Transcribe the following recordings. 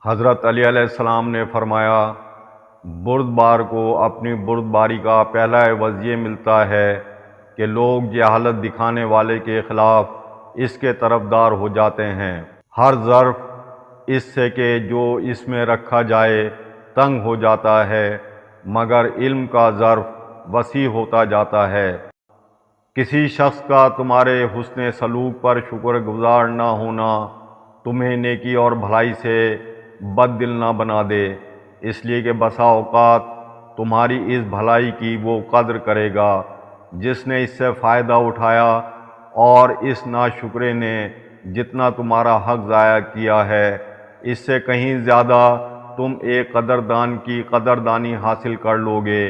حضرت علی علیہ السلام نے فرمایا، بردبار کو اپنی بردباری کا پہلا عوض یہ ملتا ہے کہ لوگ جہالت دکھانے والے کے خلاف اس کے طرفدار ہو جاتے ہیں۔ ہر ظرف اس سے کہ جو اس میں رکھا جائے تنگ ہو جاتا ہے، مگر علم کا ظرف وسیع ہوتا جاتا ہے۔ کسی شخص کا تمہارے حسن سلوک پر شکر گزار نہ ہونا تمہیں نیکی اور بھلائی سے بد دل نہ بنا دے، اس لیے کہ بسا اوقات تمہاری اس بھلائی کی وہ قدر کرے گا جس نے اس سے فائدہ اٹھایا، اور اس ناشکرے نے جتنا تمہارا حق ضائع کیا ہے اس سے کہیں زیادہ تم ایک قدردان کی قدردانی حاصل کر لو گے،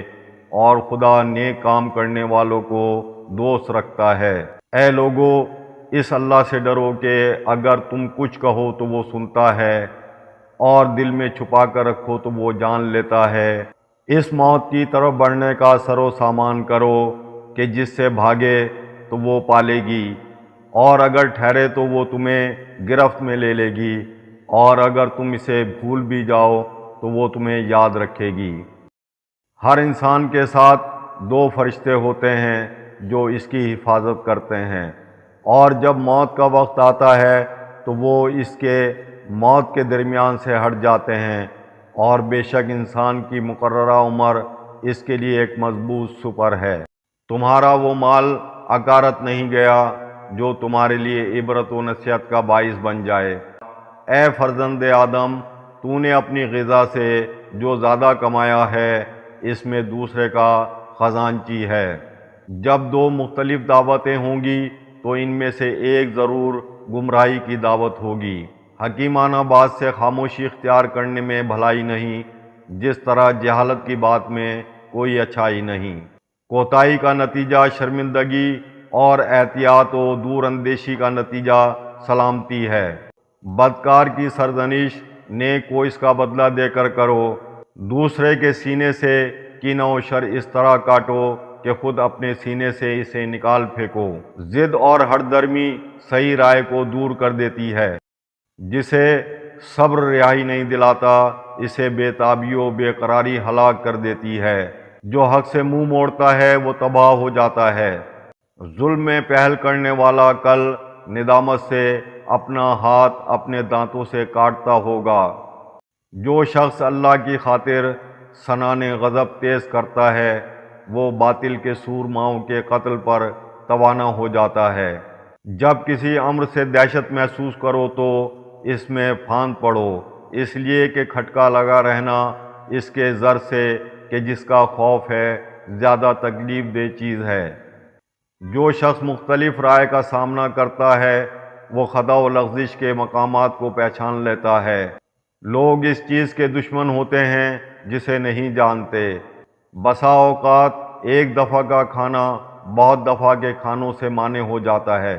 اور خدا نیک کام کرنے والوں کو دوست رکھتا ہے۔ اے لوگو، اس اللہ سے ڈرو کہ اگر تم کچھ کہو تو وہ سنتا ہے، اور دل میں چھپا کر رکھو تو وہ جان لیتا ہے۔ اس موت کی طرف بڑھنے کا سر و سامان کرو کہ جس سے بھاگے تو وہ پالے گی، اور اگر ٹھہرے تو وہ تمہیں گرفت میں لے لے گی، اور اگر تم اسے بھول بھی جاؤ تو وہ تمہیں یاد رکھے گی۔ ہر انسان کے ساتھ دو فرشتے ہوتے ہیں جو اس کی حفاظت کرتے ہیں، اور جب موت کا وقت آتا ہے تو وہ اس کے موت کے درمیان سے ہٹ جاتے ہیں، اور بے شک انسان کی مقررہ عمر اس کے لیے ایک مضبوط سپر ہے۔ تمہارا وہ مال اکارت نہیں گیا جو تمہارے لیے عبرت و نصیحت کا باعث بن جائے۔ اے فرزند آدم، تو نے اپنی غذا سے جو زیادہ کمایا ہے اس میں دوسرے کا خزانچی ہے۔ جب دو مختلف دعوتیں ہوں گی تو ان میں سے ایک ضرور گمراہی کی دعوت ہوگی۔ حکیمانہ بات سے خاموشی اختیار کرنے میں بھلائی نہیں، جس طرح جہالت کی بات میں کوئی اچھائی نہیں۔ کوتاہی کا نتیجہ شرمندگی، اور احتیاط و دور اندیشی کا نتیجہ سلامتی ہے۔ بدکار کی سرزنش نیک کو اس کا بدلہ دے کر کرو، دوسرے کے سینے سے کینہ و شر اس طرح کاٹو کہ خود اپنے سینے سے اسے نکال پھینکو۔ ضد اور ہٹ درمی صحیح رائے کو دور کر دیتی ہے۔ جسے صبر رہائی نہیں دلاتا، اسے بے تابی و بے قراری ہلاک کر دیتی ہے۔ جو حق سے منہ موڑتا ہے وہ تباہ ہو جاتا ہے۔ ظلم میں پہل کرنے والا کل ندامت سے اپنا ہاتھ اپنے دانتوں سے کاٹتا ہوگا۔ جو شخص اللہ کی خاطر سنان غضب تیز کرتا ہے وہ باطل کے سورماؤں کے قتل پر توانا ہو جاتا ہے۔ جب کسی امر سے دہشت محسوس کرو تو اس میں پھاند پڑو، اس لیے کہ کھٹکا لگا رہنا اس کے زر سے کہ جس کا خوف ہے زیادہ تکلیف دہ چیز ہے۔ جو شخص مختلف رائے کا سامنا کرتا ہے وہ خطا و لغزش کے مقامات کو پہچان لیتا ہے۔ لوگ اس چیز کے دشمن ہوتے ہیں جسے نہیں جانتے۔ بسا اوقات ایک دفعہ کا کھانا بہت دفعہ کے کھانوں سے مانع ہو جاتا ہے۔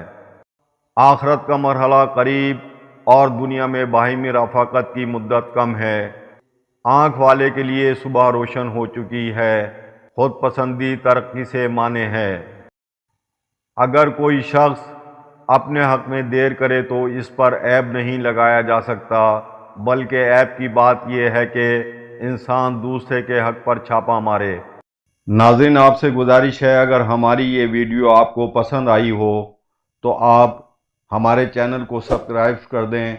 آخرت کا مرحلہ قریب اور دنیا میں باہمی رفاقت کی مدت کم ہے۔ آنکھ والے کے لیے صبح روشن ہو چکی ہے، خود پسندی ترقی سے مانع ہے۔ اگر کوئی شخص اپنے حق میں دیر کرے تو اس پر عیب نہیں لگایا جا سکتا، بلکہ عیب کی بات یہ ہے کہ انسان دوسرے کے حق پر چھاپا مارے۔ ناظرین، آپ سے گزارش ہے، اگر ہماری یہ ویڈیو آپ کو پسند آئی ہو تو آپ ہمارے چینل کو سبسکرائب کر دیں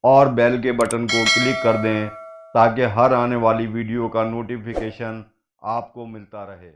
اور بیل کے بٹن کو کلک کر دیں تاکہ ہر آنے والی ویڈیو کا نوٹیفیکیشن آپ کو ملتا رہے۔